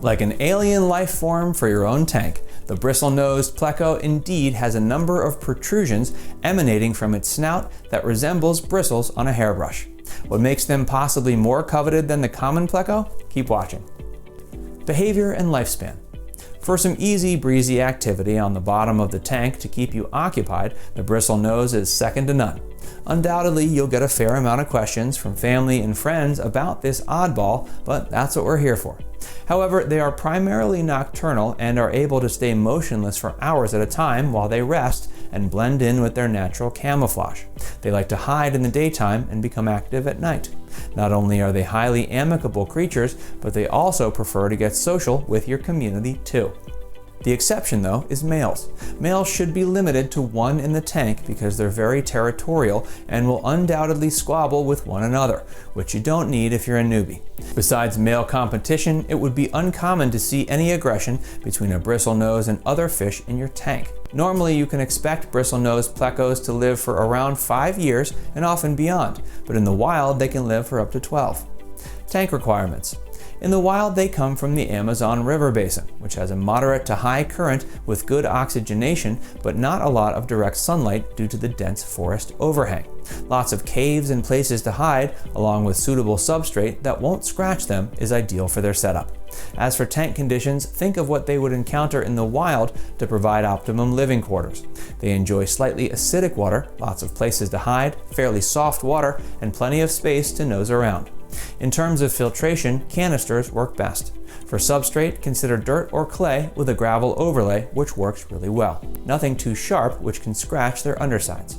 Like an alien life form for your own tank, the Bristlenose Pleco indeed has a number of protrusions emanating from its snout that resembles bristles on a hairbrush. What makes them possibly more coveted than the common Pleco? Keep watching. Behavior and lifespan. For some easy breezy activity on the bottom of the tank to keep you occupied, the Bristlenose is second to none. Undoubtedly, you'll get a fair amount of questions from family and friends about this oddball, but that's what we're here for. However, they are primarily nocturnal and are able to stay motionless for hours at a time while they rest and blend in with their natural camouflage. They like to hide in the daytime and become active at night. Not only are they highly amicable creatures, but they also prefer to get social with your community too. The exception, though, is males. Males should be limited to one in the tank because they're very territorial and will undoubtedly squabble with one another, which you don't need if you're a newbie. Besides male competition, it would be uncommon to see any aggression between a bristlenose and other fish in your tank. Normally, you can expect Bristlenose Plecos to live for around 5 years and often beyond, but in the wild, they can live for up to 12. Tank requirements. In the wild, they come from the Amazon River basin, which has a moderate to high current with good oxygenation, but not a lot of direct sunlight due to the dense forest overhang. Lots of caves and places to hide, along with suitable substrate that won't scratch them, is ideal for their setup. As for tank conditions, think of what they would encounter in the wild to provide optimum living quarters. They enjoy slightly acidic water, lots of places to hide, fairly soft water, and plenty of space to nose around. In terms of filtration, canisters work best. For substrate, consider dirt or clay with a gravel overlay, which works really well. Nothing too sharp, which can scratch their undersides.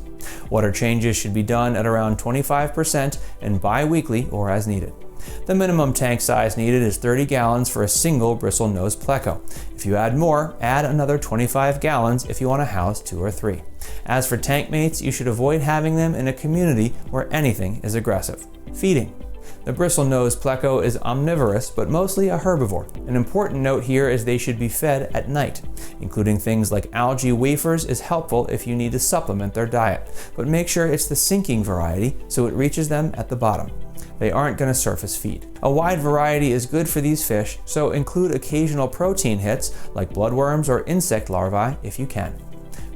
Water changes should be done at around 25% and bi-weekly or as needed. The minimum tank size needed is 30 gallons for a single Bristlenose Pleco. If you add more, add another 25 gallons if you want to house 2 or 3. As for tank mates, you should avoid having them in a community where anything is aggressive. Feeding. The Bristlenose Pleco is omnivorous, but mostly a herbivore. An important note here is they should be fed at night. Including things like algae wafers is helpful if you need to supplement their diet, but make sure it's the sinking variety so it reaches them at the bottom. They aren't going to surface feed. A wide variety is good for these fish, so include occasional protein hits like bloodworms or insect larvae if you can.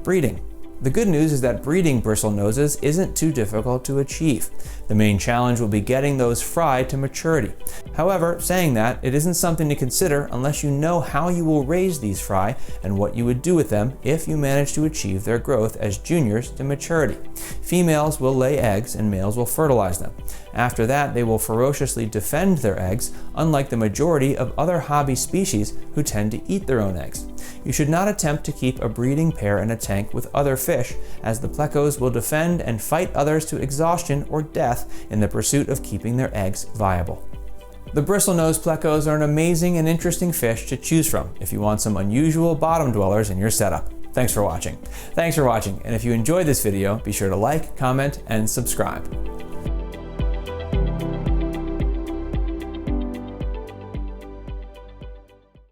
Breeding. The good news is that breeding Bristlenoses isn't too difficult to achieve. The main challenge will be getting those fry to maturity. However, saying that, it isn't something to consider unless you know how you will raise these fry and what you would do with them if you manage to achieve their growth as juniors to maturity. Females will lay eggs and males will fertilize them. After that, they will ferociously defend their eggs, unlike the majority of other hobby species who tend to eat their own eggs. You should not attempt to keep a breeding pair in a tank with other fish, as the plecos will defend and fight others to exhaustion or death in the pursuit of keeping their eggs viable. The Bristlenose Plecos are an amazing and interesting fish to choose from if you want some unusual bottom dwellers in your setup. Thanks for watching. And if you enjoyed this video, be sure to like, comment, and subscribe.